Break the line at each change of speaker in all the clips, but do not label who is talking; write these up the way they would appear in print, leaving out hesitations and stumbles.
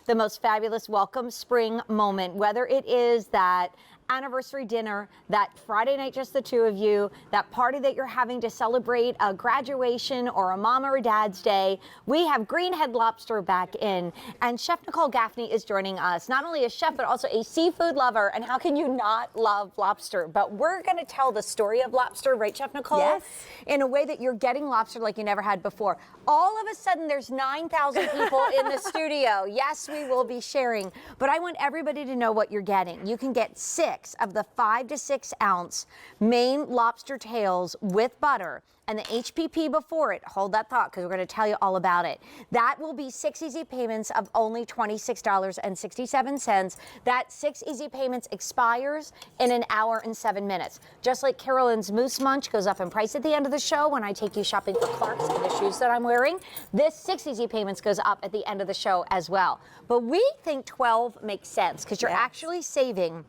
the most fabulous welcome spring moment, whether it is that anniversary dinner, that Friday night just the two of you, that party that you're having to celebrate a graduation or a mom or a dad's day. We have Greenhead Lobster back in, and Chef Nicole Gaffney is joining us, not only a chef but also a seafood lover. And how can you not love lobster? But we're going to tell the story of lobster, right, Chef Nicole?
Yes.
In a way that you're getting lobster like you never had before. All of a sudden there's 9,000 people in the studio. Yes, we will be sharing, but I want everybody to know what you're getting. You can get 6 of the 5 to 6 ounce Maine lobster tails with butter and the HPP before it. Hold that thought, because we're going to tell you all about it. That will be 6 easy payments of only $26.67. That 6 easy payments expires in an hour and 7 minutes. Just like Carolyn's Moose Munch goes up in price at the end of the show when I take you shopping for Clark's and the shoes that I'm wearing, this 6 easy payments goes up at the end of the show as well. But we think 12 makes sense because you're actually saving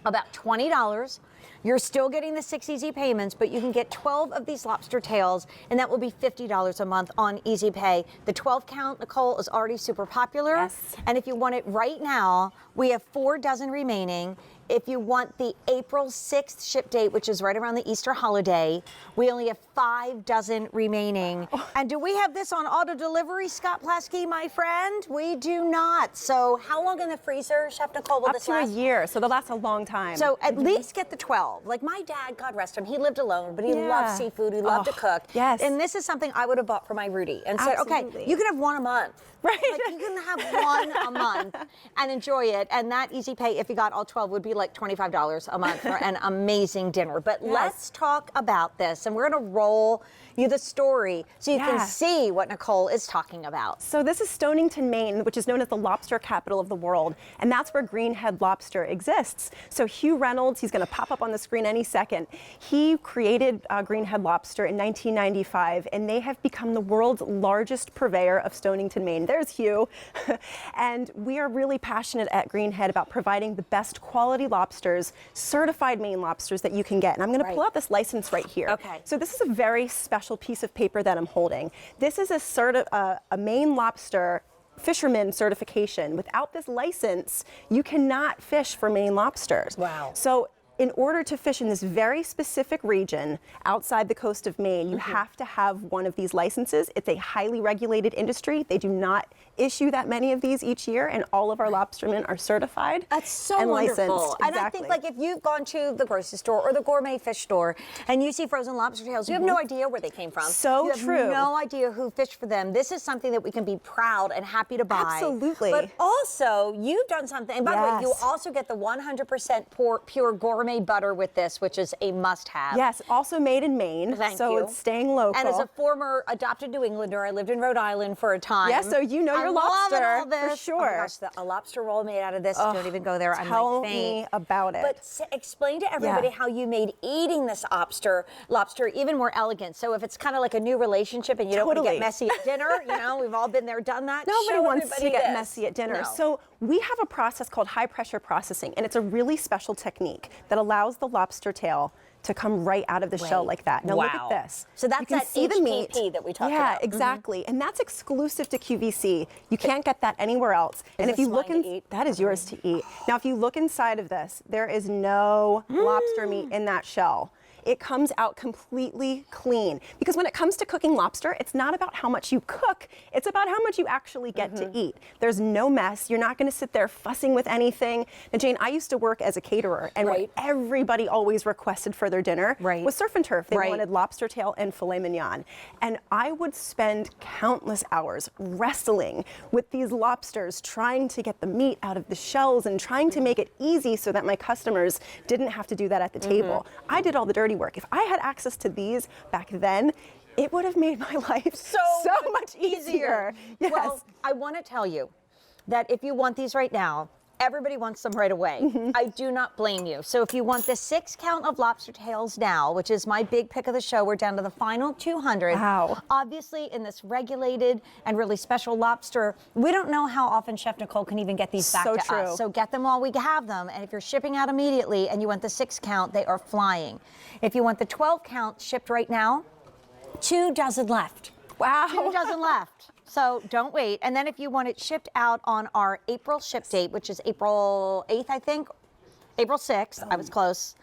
about $20. You're still getting the 6 easy payments, but you can get 12 of these lobster tails, and that will be $50 a month on Easy Pay. The 12 count, Nicole, is already super popular.
Yes.
And if you want it right now, we have 4 dozen remaining. If you want the April 6th ship date, which is right around the Easter holiday, we only have 5 dozen remaining. And do we have this on auto delivery, Scott Plaskey, my friend? We do not. So how long in the freezer, Chef Nicole, will this last?
Up to a year, so they'll last a long time.
So at least get the 12. Like my dad, God rest him, he lived alone, but he loved seafood, he loved to cook.
Yes.
And this is something I would have bought for my Rudy and said, okay, you can have 1 a month.
Right.
Like you can have 1 a month and enjoy it. And that Easy Pay, if you got all 12, would be like $25 a month for an amazing dinner. But let's talk about this, and we're going to roll you the story so you can see what Nicole is talking about.
So this is Stonington, Maine, which is known as the lobster capital of the world, and that's where Greenhead Lobster exists. So Hugh Reynolds, he's going to pop up on the screen any second. He created Greenhead Lobster in 1995, and they have become the world's largest purveyor of Stonington, Maine. There's Hugh. And we are really passionate at Greenhead about providing the best quality lobsters, certified Maine lobsters that you can get. And I'm going to pull out this license right here.
Okay.
So this is a very special piece of paper that I'm holding. This is a Maine lobster fisherman certification. Without this license, you cannot fish for Maine lobsters.
Wow.
So in order to fish in this very specific region outside the coast of Maine, you have to have one of these licenses. It's a highly regulated industry. They do not issue that many of these each year, and all of our lobstermen are certified.
That's so
and
wonderful.
licensed.
And I think, like, if you've gone to the grocery store or the gourmet fish store and you see frozen lobster tails, you have no idea where they came from.
So true.
You have no idea who fished for them. This is something that we can be proud and happy to buy.
Absolutely.
But also, you've done something. And by the way, you also get the 100% pure gourmet butter with this, which is a must-have.
Yes, also made in Maine.
Thank
so
you.
It's staying local.
And as a former adopted New Englander, I lived in Rhode Island for a time.
Yes, so you know your lobster
all this.
for sure.
Oh my gosh, a lobster roll made out of this. Don't even go there.
Tell
I'm like faint.
me about it.
But explain to everybody how you made eating this lobster even more elegant. So if it's kind of like a new relationship and you don't want to get messy at dinner, you know, we've all been there, done that.
Nobody wants to get
this.
messy at dinner.
No.
So we have a process called high pressure processing, and it's a really special technique that allows the lobster tail to come right out of the shell like that. Now look at this.
So that's
you can
that
see the meat.
HPP that we talked about.
Yeah, exactly. And that's exclusive to QVC. You can't get that anywhere else. And if you look that is yours to eat. Now if you look inside of this, there is no lobster meat in that shell. It comes out completely clean. Because when it comes to cooking lobster, it's not about how much you cook, it's about how much you actually get to eat. There's no mess. You're not going to sit there fussing with anything. And Jane, I used to work as a caterer, and what everybody always requested for their dinner was surf and turf. They wanted lobster tail and filet mignon. And I would spend countless hours wrestling with these lobsters, trying to get the meat out of the shells and trying to make it easy so that my customers didn't have to do that at the table. I did all the dirty work. If I had access to these back then, it would have made my life so much easier. Yes.
Well, I want to tell you that if you want these right now, everybody wants them right away. I do not blame you. So if you want the 6 count of lobster tails now, which is my big pick of the show, we're down to the final 200.
Wow.
Obviously, in this regulated and really special lobster, we don't know how often Chef Nicole can even get these back to us. So get them while we have them. And if you're shipping out immediately and you want the 6 count, they are flying. If you want the 12 count shipped right now, 2 dozen left.
Wow.
2 dozen left. So don't wait. And then if you want it shipped out on our April ship date, which is April 8th, I think, April 6th, I was close.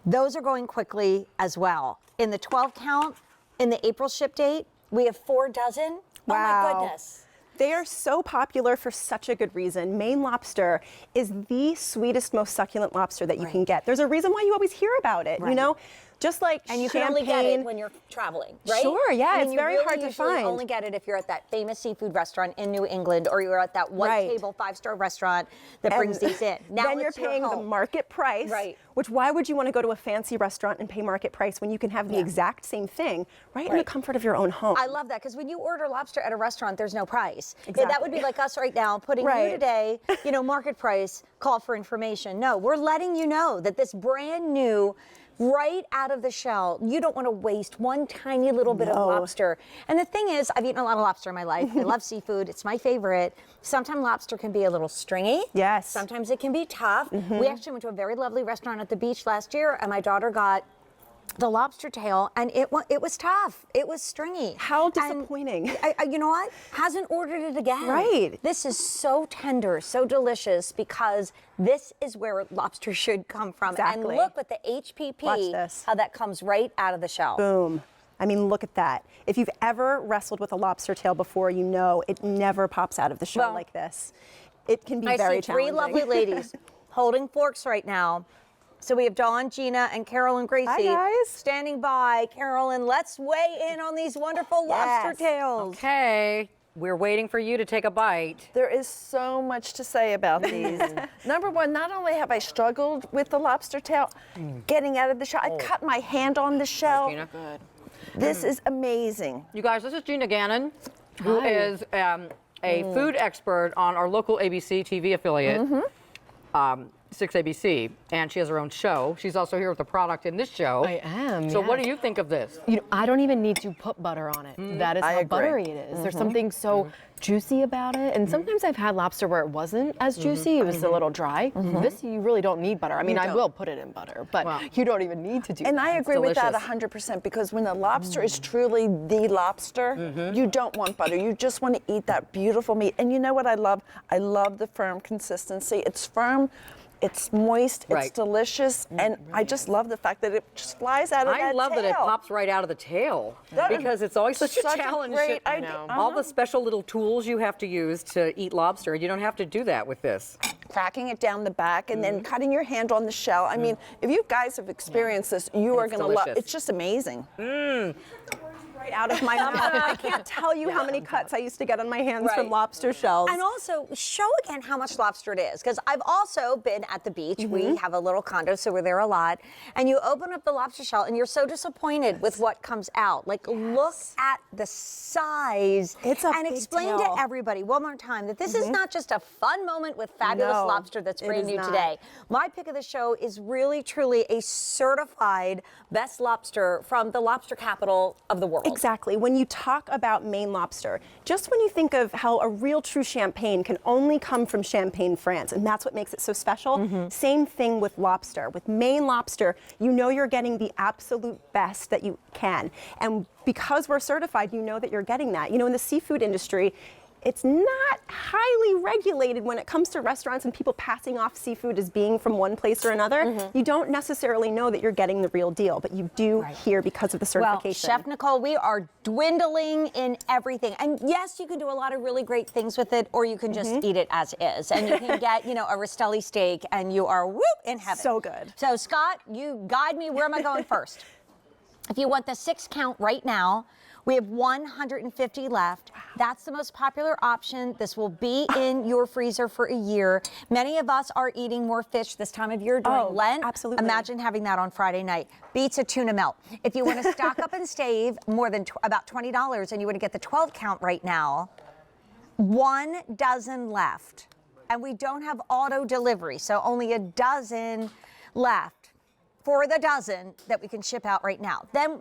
Those are going quickly as well. In the 12 count, in the April ship date, we have 4 dozen.
Wow.
Oh my goodness.
They are so popular for such a good reason. Maine lobster is the sweetest, most succulent lobster that you can get. There's a reason why you always hear about it, you know? Just like
And you
champagne.
can only get it when you're traveling, right?
Sure, yeah,
I mean,
it's
you
very
really
hard to
usually
find.
only get it if you're at that famous seafood restaurant in New England, or you're at that white table 5-star restaurant that brings these in. Now
then you're
it's your
paying the
home.
market price,
Right.
which why would you want to go to a fancy restaurant and pay market price when you can have the exact same thing right in the comfort of your own home?
I love that, because when you order lobster at a restaurant, there's no price.
Exactly.
That would be like us right now putting you today, you know, market price, call for information. No, we're letting you know that this brand new, right out of the shell, you don't want to waste one tiny little bit of lobster. And the thing is, I've eaten a lot of lobster in my life. I love seafood. It's my favorite. Sometimes lobster can be a little stringy.
Yes.
Sometimes it can be tough. We actually went to a very lovely restaurant at the beach last year, and my daughter got the lobster tail, and it was tough. It was stringy.
How disappointing.
You know what? Hasn't ordered it again.
Right.
This is so tender, so delicious, because this is where lobster should come from.
Exactly.
And look at the HPP,
Watch this.
how that comes right out of the shell.
Boom. I mean, look at that. If you've ever wrestled with a lobster tail before, you know it never pops out of the shell like this. It can be very challenging.
I see 3 lovely ladies holding forks right now. So we have Dawn, Gina, and Carolyn Gracie
Hi, guys.
standing by. Carolyn, let's weigh in on these wonderful lobster tails.
Okay, we're waiting for you to take a bite.
There is so much to say about these. Number one, not only have I struggled with the lobster tail, getting out of the shell, I cut my hand on the shell.
Gina. Good.
This is amazing.
You guys, this is Gina Gannon, who is a food expert on our local ABC TV affiliate, 6ABC, and she has her own show. She's also here with a product in this show.
I am.
So
yes.
what do you think of this?
You know, I don't even need to put butter on it. That is
I
how
agree.
buttery it is. There's something so juicy about it. And sometimes I've had lobster where it wasn't as juicy. It was a little dry. This, you really don't need butter. I mean, I will put it in butter, but you don't even need to do
And
that.
I agree with that
delicious.
100% because when the lobster is truly the lobster, you don't want butter. You just want to eat that beautiful meat. And you know what I love? I love the firm consistency. It's firm. It's moist, it's delicious, and I just love the fact that it just flies out of that tail.
I love that it pops right out of the tail, because it's always such a challenge.
great idea.
All the special little tools you have to use to eat lobster, you don't have to do that with this.
Cracking it down the back and then cutting your hand on the shell. I mean, if you guys have experienced this, you are going to love it. It's just amazing.
Right out of my mouth. I can't tell you how many cuts I used to get on my hands from lobster shells.
And also, show again how much lobster it is, because I've also been at the beach. We have a little condo, so we're there a lot. And you open up the lobster shell, and you're so disappointed with what comes out. Like, look at the size.
It's a
And
big
explain
tail.
to everybody one more time that this is not just a fun moment with fabulous
No,
lobster that's
it
brand
is
new
not.
today. My pick of the show is really, truly a certified best lobster from the lobster capital of the world.
Exactly. When you talk about Maine lobster, just when you think of how a real true champagne can only come from Champagne, France, and that's what makes it so special, same thing with lobster. With Maine lobster, you know you're getting the absolute best that you can. And because we're certified, you know that you're getting that. You know, in the seafood industry, it's not highly regulated when it comes to restaurants and people passing off seafood as being from one place or another. You don't necessarily know that you're getting the real deal, but you do here because of the certification.
Well, Chef Nicole, we are dwindling in everything. And yes, you can do a lot of really great things with it, or you can just eat it as is. And you can get, you know, a Rastelli steak and you are whoop in heaven.
So good.
So Scott, you guide me. Where am I going first? If you want the 6 count right now, we have 150 left. That's the most popular option. This will be in your freezer for a year. Many of us are eating more fish this time of year during Lent.
Absolutely.
Imagine having that on Friday night. Beats a tuna melt. If you want to stock up and save more than about $20 and you want to get the 12 count right now, 1 dozen left. And we don't have auto delivery, so only a dozen left for the dozen that we can ship out right now. Then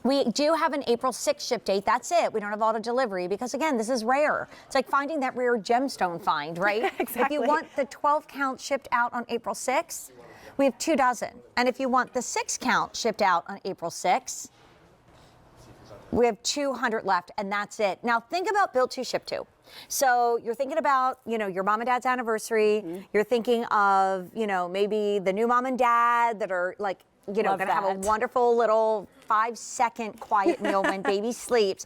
we do have an April 6th ship date. That's it. We don't have auto delivery because, again, this is rare. It's like finding that rare gemstone find, right?
Exactly.
If you want the 12 count shipped out on April 6th, we have 2 dozen. And if you want the 6 count shipped out on April 6th, We have 200 left, and that's it. Now think about built to, ship to. So you're thinking about, your mom and dad's anniversary. You're thinking of, maybe the new mom and dad that are like, going to have a wonderful little 5-second quiet meal when baby sleeps.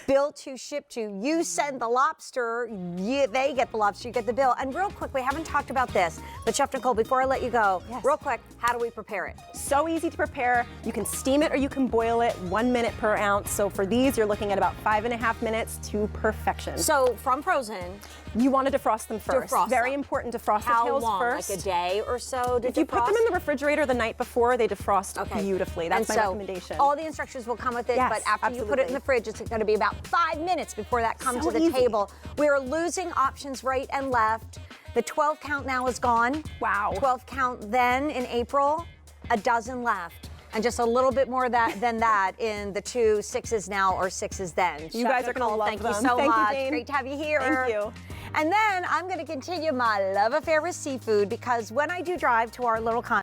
Built to, ship to. You send the lobster, they get the lobster, you get the bill. And real quick, we haven't talked about this, but Chef Nicole, before I let you go, real quick, how do we prepare it?
So easy to prepare. You can steam it or you can boil it, 1 minute per ounce. So for these, you're looking at about 5.5 minutes to perfection.
So from frozen,
you want to defrost them first. Very important to defrost the tails
long?
first.
Like a day or so to
If you put them in the refrigerator the night before, they defrost beautifully. That's my recommendation.
All the instructions will come with it, but after you put it in the fridge, it's going to be about 5 minutes before that comes to the table. We are losing options right and left. The 12 count now is gone.
Wow.
12 count then in April, a dozen left. And just a little bit more than that in the 2 6s now or 6s then.
You guys are going to love
them.
them.
Thank you so much.
Thank you, Jane.
Great to have you here.
Thank you.
And then I'm going to continue my love affair with seafood, because when I do drive to our little